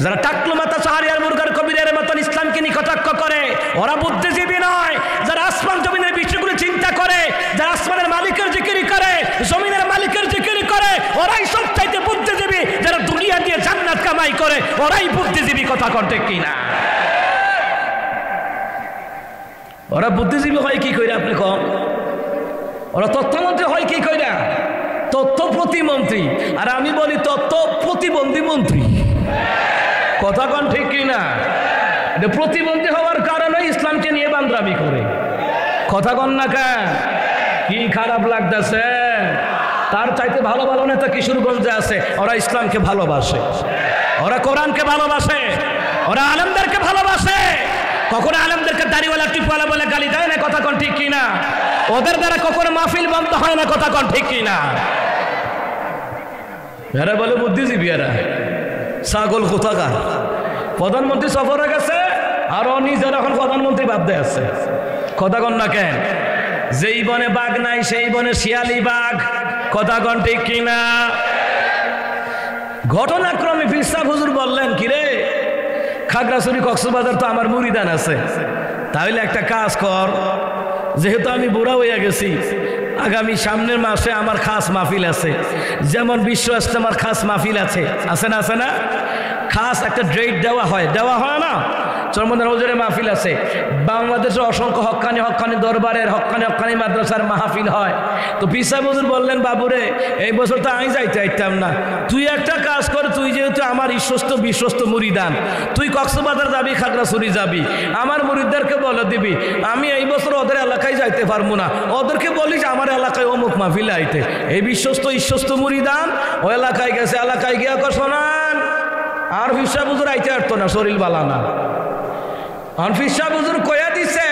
যারা টাকলু মাথা শাহরিয়ার মুরগার কবিরের মতন ইসলামকে নিয়ে কটাক্ষ করে ওরা বুদ্ধিজীবী নয়। যারা আসমান জমিনের বিষয়গুলো চিন্তা করে, যারা আসমানের মালিকের জিকিরি করে, জমিনের মালিকের জিকিরি করে, ওরাই সবচাইতে বুদ্ধিজীবী। যারা দুনিয়া দিয়ে জান্নাত কামাই করে ওরাই বুদ্ধিজীবী। কথা করতে কিনা? ওরা বুদ্ধিজীবী হয় কি কইরা আপনি কম? ওরা তথ্যমন্ত্রী হয় কি কইরা? তথ্য প্রতিমন্ত্রী। আর আমি বলি তথ্য প্রতিবন্ধী মন্ত্রী। কথা কন ঠিক কিনা? প্রতিবন্ধী হওয়ার কারণে ইসলামকে নিয়ে বান্দরামি করে। কথা কন না কেন? কি খারাপ লাগতেছে? তার চাইতে ভালো ভালো নেতা কিশোরগঞ্জে আছে, ওরা ইসলামকে ভালোবাসে, ওরা কোরআনকে ভালোবাসে, ওরা আলেমদেরকে ভালোবাসে। কখনো আলেমদেরকে দাড়িওয়ালা টিপওয়ালা বলে গালি দেয় না। কথা কন ঠিক কিনা? ওদের দ্বারা কখনো মাহফিল বন্ধ হয় না। কথা কন ঠিক কিনা? এরা বলে বুদ্ধিজীবী, এরা ছাগল কোথাকার। প্রধানমন্ত্রী সফরে গেছে আর ও নিজের এখন প্রধানমন্ত্রী ভাবতে আছে। কথা কন না কেন? যেই বনে বাঘ নাই সেই বনে শিয়ালি বাঘ। কথা কন ঠিক কিনা? ঘটনাক্রমে পীর সাহেব হুজুর বললেন, কিরে খাগড়াছড়ি কক্সবাজার তো আমার মুরিদান আছে, তাহলে একটা কাজ কর, যেহেতু আমি বুড়া হইয়া গেছি, আগামী সামনের মাসে আমার খাস মাহফিল আছে, যেমন বিশ্ব ইজতেমার খাস মাহফিল আছে, আছে না? আছে না? খাস একটা ডেট দেওয়া হয় না? চরমনার হুজুরের মাহফিল আছে। বাংলাদেশে অসংখ্য হক্কানি দরবারের হক্কানি মাদ্রাসার মাহফিল হয়। তো পীর সাহেব হুজুর বললেন, বাবুরে এই বছর তো আমি যাইতে চাইতাম না, তুই একটা কাজ কর, তুই যেহেতু আমার বিশ্বস্ত মুরিদান, তুই কক্সবাজার যাবি, খাগড়াছড়ি যাবি, আমার মুরিদদেরকে বলে দিবি আমি এই বছর ওদের এলাকায় যাইতে পারবো না, ওদেরকে বলিস আমার এলাকায় অমুক মাহফিলে আইতে। এই বিশ্বস্ত মুরিদান ও এলাকায় গেছে, এলাকায় গিয়া শোনান আর পীর সাহেব হুজুর আইতে পারতো না, শরীর বালা না। আর পীর সাহেব হুজুর কয়া দিছে,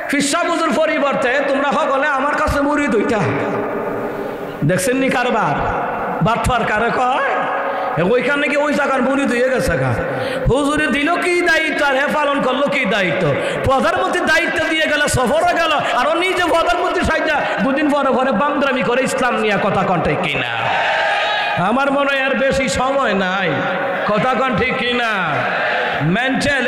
পীর সাহেব হুজুর পরিবর্তে তোমরা সকলে আমার কাছে মুরিদ হইতা। দেখছেন নি কারবার? বাটফার কারে কয়? ওইখানে কি ওই জায়গার মুরিদ হয়ে গেছে। হুজুরে দিল কি দায়িত্ব আর হে পালন করলো কি দায়িত্ব? প্রধানমন্ত্রীর দায়িত্ব দিয়ে গেল, সফরে গেল, আর নিজে প্রধানমন্ত্রী সাইজা দুদিন পরে বান্দরামি করে ইসলাম নিয়ে। কথা কন ঠিক কিনা? আমার মনে হয় আর বেশি সময় নাই। কথা কন ঠিক কিনা?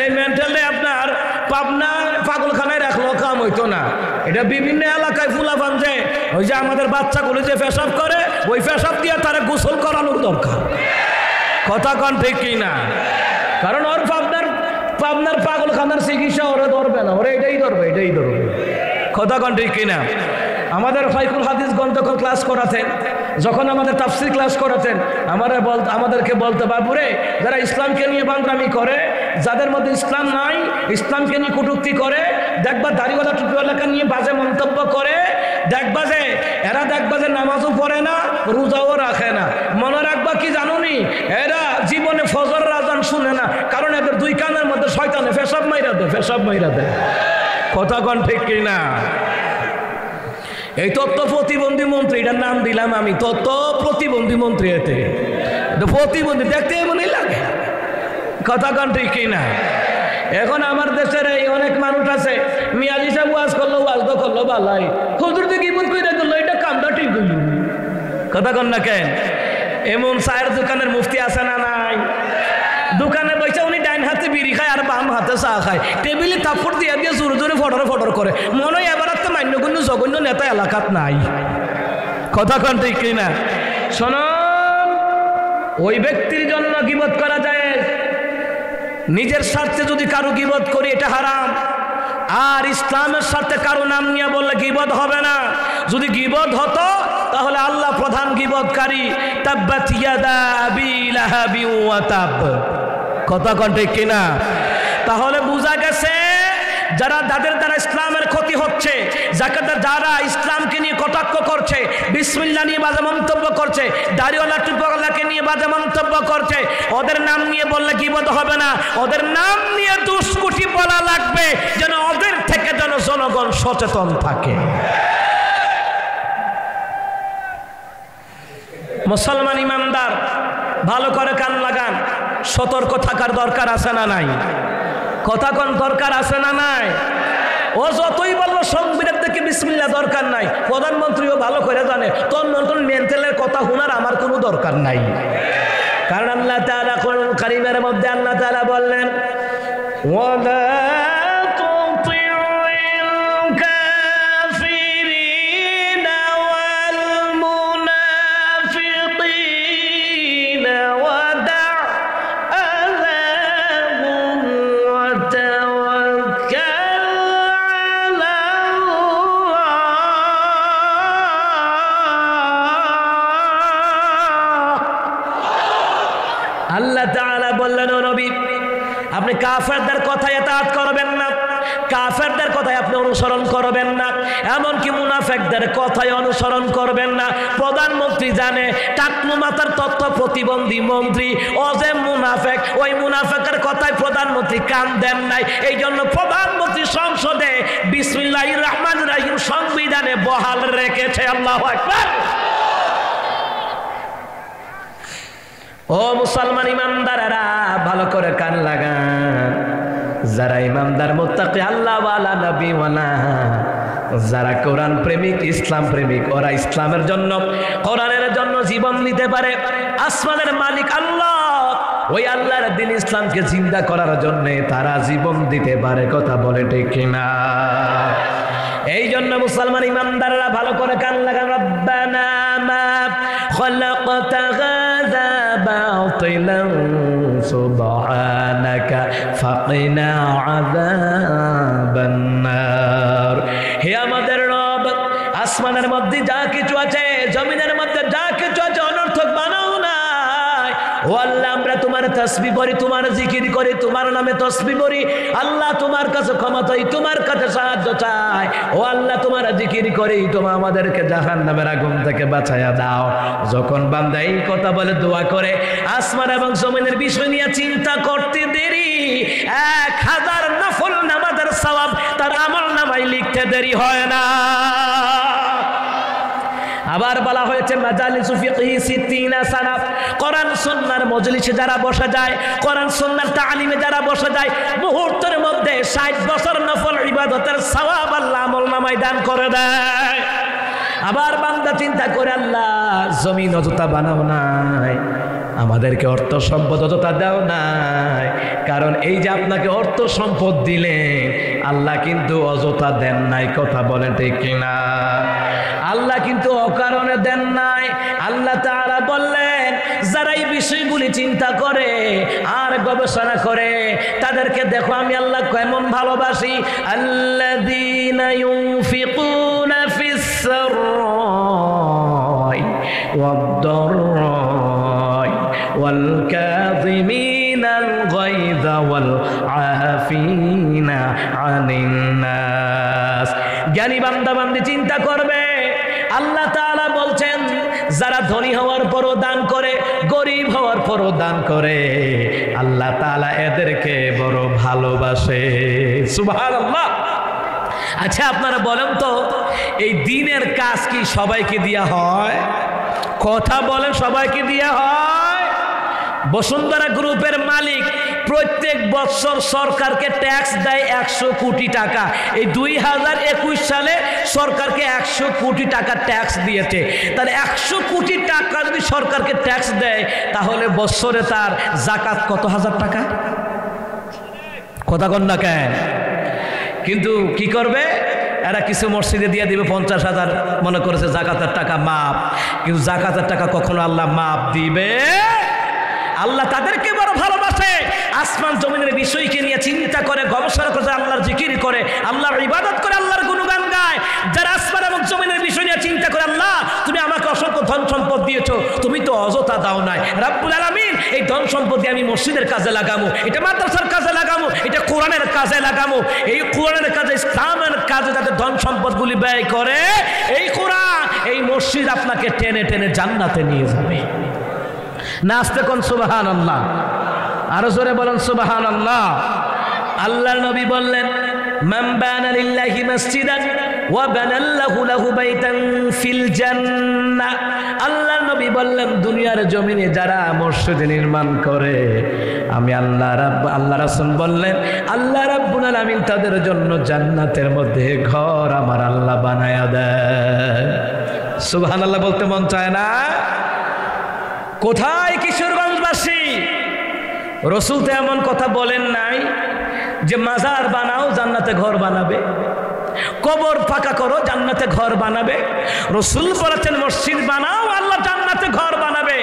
এই মেন্টালে আপনার পাবনা পাগলখানায় রাখলেও কাম হইতো না। এটা বিভিন্ন এলাকায় ফুলাফান যে ওই যে আমাদের বাচ্চাগুলো যে পেশাব করে, ওই পেশাব দিয়ে তারা গোসল করানোর দরকার। কথা কন ঠিক কিনা? কারণ ওর পাবনার পাগলখানার চিকিৎসা ওরা ধরবে না, ওরা এটাই ধরবে। কথা কন ঠিক কিনা? আমাদের ফাইকুল হাদিস যখন ক্লাস করাতেন, যখন আমাদের তাফসীর ক্লাস করাতেন, আমাদেরকে বলতে, বাবুরে যারা ইসলামকে নিয়ে বান্দরামি করে, যাদের মধ্যে ইসলাম নাই, ইসলামকে নিয়ে কটূক্তি করে, দেখবা দাড়িওয়ালা টুপিওয়ালাকে নিয়ে বাজে মন্তব্য করে, দেখবা যে নামাজও পড়ে না, রোজাও রাখে না। মনে রাখবা কি জানুনি, এরা জীবনে ফজরের আযান শুনে না, কারণ এদের দুই কানের মধ্যে শয়তানে পেশাব মাইরা দেয়। কথা কন ঠিক কিনা? এই তথ্য প্রতিবন্ধী মন্ত্রী, এটার নাম দিলাম আমি তথ্য প্রতিবন্ধী মন্ত্রী। এতে প্রতিবন্ধী দেখতে এমনই লাগে। কথা কন ঠিক কিনা? এখন আমার দেশের এই অনেক মানুষ আছে, মিয়াজি সাহেব ওয়াজ তো করলো বালাই, হুজুর দিয়ে কি বল কইরা দিল, এটা কামটা ঠিক হইল। কথা কন না কেন? এমন চায়ের দোকানের মুফতি আছে না নাই? দোকানে বসে উনি ডাইন হাতে বিড়ি খায় আর বাম হাতে চা খায়, টেবিলে কাপড় দিয়ে জোরে ফটর করে। মনে হয় এবার তো মান্যগণ্য জঘন্য নেতা এলাকাত নাই। কথা কন ঠিক কিনা? শোনো, ওই ব্যক্তির জন্য গীবত করা যায়, নিজের স্বার্থে যদি কারো গীবত করি এটা হারাম। আর ইসলামের স্বার্থে কারো নাম নিয়ে বললে গীবত হবে না। যদি গীবত হতো তাহলে আল্লাহ প্রধান গীবতকারী, তাব্বাত ইয়াদা আবি লাহাবি ওয়া তাব। কথা কন ঠিক কিনা? তাহলে বোঝা গেছে যাদের দ্বারা ইসলামের ক্ষতি হচ্ছে, যারা ইসলামকে নিয়ে কটাক্ষ করছে, বিসমিল্লাহ নিয়ে বাজে মন্তব্য করছে, দাড়িওয়ালা টুপিওয়ালাকে নিয়ে বাজে মন্তব্য করছে, ওদের নাম নিয়ে বললে গীবত হবে না, ওদের নাম নিয়ে দুষ্কুটি বলা লাগবে, যেন ওদের থেকে যেন জনগণ সচেতন থাকে। মুসলমান ইমানদার ভালো করে কান লাগান, সতর্ক থাকার দরকার আছে না নাই? কথা কোন দরকার আছে না নাই? ও যতই বললো সংবিধান থেকে বিসমিল্লাহ দরকার নাই, প্রধানমন্ত্রীও ভালো করে জানে তোর নতুন মেন্টালের কথা শোনার আমার কোনো দরকার নাই। কারণ আল্লাহ তাআলা কোরআন কারীমের মধ্যে আল্লাহ তাআলা বললেন ওয়ালা আল্লাহ তাআলা বললেন ও নবী আপনি কাফেরদের কথায় ইতাআত করবেন না, কাফেরদের কথায় আপনি অনুসরণ করবেন না, এমনকি মুনাফিকদের কথায় অনুসরণ করবেন না। প্রধানমন্ত্রী জানে টাকলু মাথার তথ্য প্রতিবন্ধী মন্ত্রী অজেম মুনাফিক, ওই মুনাফিকের কথায় প্রধানমন্ত্রী কান দেন নাই। এই জন্য প্রধানমন্ত্রী সংসদে বিসমিল্লাহির রহমানির রহিম সংবিধানে বহাল রেখেছে। আল্লাহু আকবার। ও মুসলমান ইমানদারেরা ভালো করে কান লাগান, যারা ইমানদার মুত্তাকি আল্লাহওয়ালা নবীওয়ালা, যারা কোরআন প্রেমিক ইসলাম প্রেমিক, ওরা ইসলামের জন্য কোরআনের জন্য জীবন দিতে পারে। আসমানের মালিক আল্লাহ, ওই আল্লাহর দ্বীন ইসলামকে জিন্দা করার জন্য তারা জীবন দিতে পারে। কথা বলে ঠিক কিনা? এই জন্য মুসলমান ইমানদাররা ভালো করে কান লাগান। রব্বানা মা খালাকতা হাযা বাতিলান সুবহানাকা ফাকিনা আযাবান নার। হে আমাদের রব, আসমানের মধ্যে যা কিছু আছে, জমিনের মধ্যে যা কিছু আছে, অনর্থক বানাও নাই। ও আল্লাহ, আমরা তোমার তাসবিহ করি, তোমার জিকির করি, তোমার নামে তাসবিহ করি। আল্লাহ তোমার কাছে ক্ষমা চাই, তোমার কাছে সাহায্য চাই। ও আল্লাহ, তোমার জিকির করি, তুমি আমাদেরকে জাহান্নামের আগুন থেকে বাঁচায়া দাও। যখন বান্দা এই কথা বলে দোয়া করে, আসমান এবং জমিনের বিষয় নিয়ে চিন্তা করতে দেরি 1000 নফল নামাজের সওয়াব তার আমলনামায় লিখতে দেরি হয় না। আবার বলা হয়েছে মাজালিসু ফিকহি 60 সানা, কোরআন সুন্নাহর মজলিসে যারা বসে যায়, কোরআন সুন্নাহর তালিমে যারা বসে যায়, মুহূর্তের মধ্যে 60 বছর নফল ইবাদতের সওয়াব আল্লাহ আমলনামায় দান করে দেয়। আবার বান্দা চিন্তা করে, আল্লাহ জমিন অযথা বানাও নাই, আমাদেরকে অর্থ সম্পদ অযথা দাও নাই। কারণ এই যে আপনাকে অর্থ সম্পদ দিলেন, আল্লাহ কিন্তু অযথা দেন নাই। কথা বলেন ঠিক কিনা? আল্লাহ কিন্তু অকারণে দেন নাই। আল্লাহ তাআলা বললেন, যারা এই বিষয়গুলি চিন্তা করে আর গবেষণা করে, তাদেরকে দেখো আমি আল্লাহ কেমন ভালোবাসি। আল্লাযীনা ইউনফিকুনা ফিস সাররাই ওয়াদ-দাররাই ওয়াল কাযিমিনাল গায়যা ওয়াল আফিনা আনিন নাস। জ্ঞানী বান্দা বান্দি চিন্তা করবে, আল্লাহ তাআলা বলছেন যারা ধনী হওয়ার পরও দান করে, গরিব হওয়ার পরও দান করে, আল্লাহ তাআলা এদেরকে বড় ভালোবাসে। সুবহানাল্লাহ। আচ্ছা আপনারা বলেন তো, এই দ্বীনের কাজ কি সবাইকে দেয়া হয়? কথা বলেন, সবাইকে দেয়া হয়? বসুন্ধরা গ্রুপের মালিক প্রত্যেক বছর সরকারকে ট্যাক্স দেয় 100 কোটি টাকা। এই 2021 সালে সরকারকে 100 কোটি টাকা ট্যাক্স দিয়েছে। তাহলে 100 কোটি টাকা যদি সরকারকে ট্যাক্স দেয়, তাহলে বছরে তার জাকাত কত হাজার টাকা? কথা কন না কেন? কিন্তু কি করবে এরা? কিছু মসজিদে দিয়ে দিবে 50,000, মনে করেছে জাকাতের টাকা মাপ। কিন্তু জাকাতের টাকা কখনো আল্লাহ মাপ দিবে? আল্লাহ তাদেরকে বড় ভালোবাসে। আসমান জমিনের বিষয়কে নিয়ে চিন্তা করে, গবেষণা করে, আল্লাহর জিকির করে, আল্লাহর ইবাদত করে, আল্লাহর গুণগান গায়। যারা আসমান এবং জমিনের বিষয় নিয়ে চিন্তা করে, আল্লাহ তুমি আমাকে অসংখ্য ধন সম্পদ দিয়েছো, তুমি তো অযথা দাও নাই। রাব্বুল আলামিন, এই ধন সম্পদ আমি মসজিদের কাজে লাগামো, এটা মাদ্রাসার কাজে লাগামো, এটা কোরআনের কাজে লাগামো। এই কোরআনের কাজে, ইসলামের কাজে যাতে ধন সম্পদগুলি ব্যয় করে, এই কোরআন, এই মসজিদ আপনাকে টেনে টেনে জান্নাতে নিয়ে যাবে। নাচতে কোন সুবহানাল্লাহ, আরো জোরে বলেন সুবহানাল্লাহ। আল্লাহর নবী বললেন, মান বানা লিল্লাহি মাসজিদান ওয়া বানাল্লাহু লাহু বাইতান ফিল জান্নাহ। আল্লাহর নবী বললেন, দুনিয়ার জমিনে যারা মসজিদ নির্মাণ করে, আমি আল্লাহ রাসূল বললেন, আল্লাহ রাব্বুল আলামিন তাদের জন্য জান্নাতের মধ্যে ঘর আমার আল্লাহ বানায়া দেয়। সুবহানাল্লাহ বলতে মন চায় না? কোথায় কিশোরগঞ্জবাসী? রসুল তো এমন কথা বলেন নাই যে মাজার বানাও জান্নাতে ঘর বানাবে, কবর ফাঁকা করো জান্নাতে ঘর বানাবে। রসুল বলেছেন মসজিদ বানাও আল্লাহ জান্নাতে ঘর বানাবে,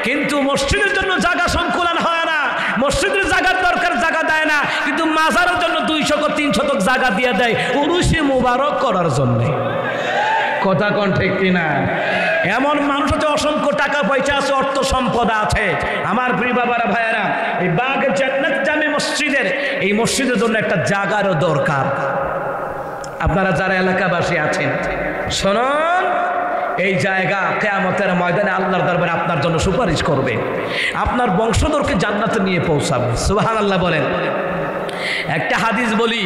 কিন্তু মসজিদের জন্য জায়গা সংকুলান হয় না, মসজিদের জায়গার দরকার জায়গা দেয় না, কিন্তু মাজারের জন্য 200-300 জায়গা দিয়ে দেয় উরুসে মুবারক করার জন্য। কথা কোন ঠিক কিনা? এমন মানুষ আছে অসংখ্য টাকা পয়সা আছে, অর্থ সম্পদ আছে। আমার প্রিয় বাবারা ভাইয়েরা, এই বাগে জান্নাত জামে মসজিদের এই মসজিদের জন্য একটা জায়গারও দরকার। আপনারা যারা এলাকাবাসী আছেন শুনুন, এই জায়গা কিয়ামতের ময়দানে আল্লাহর দরবারে আপনার জন্য সুপারিশ করবে, আপনার বংশধরকে জান্নাতে নিয়ে পৌঁছাবে। সুবহানাল্লাহ বলেন। একটা হাদিস বলি,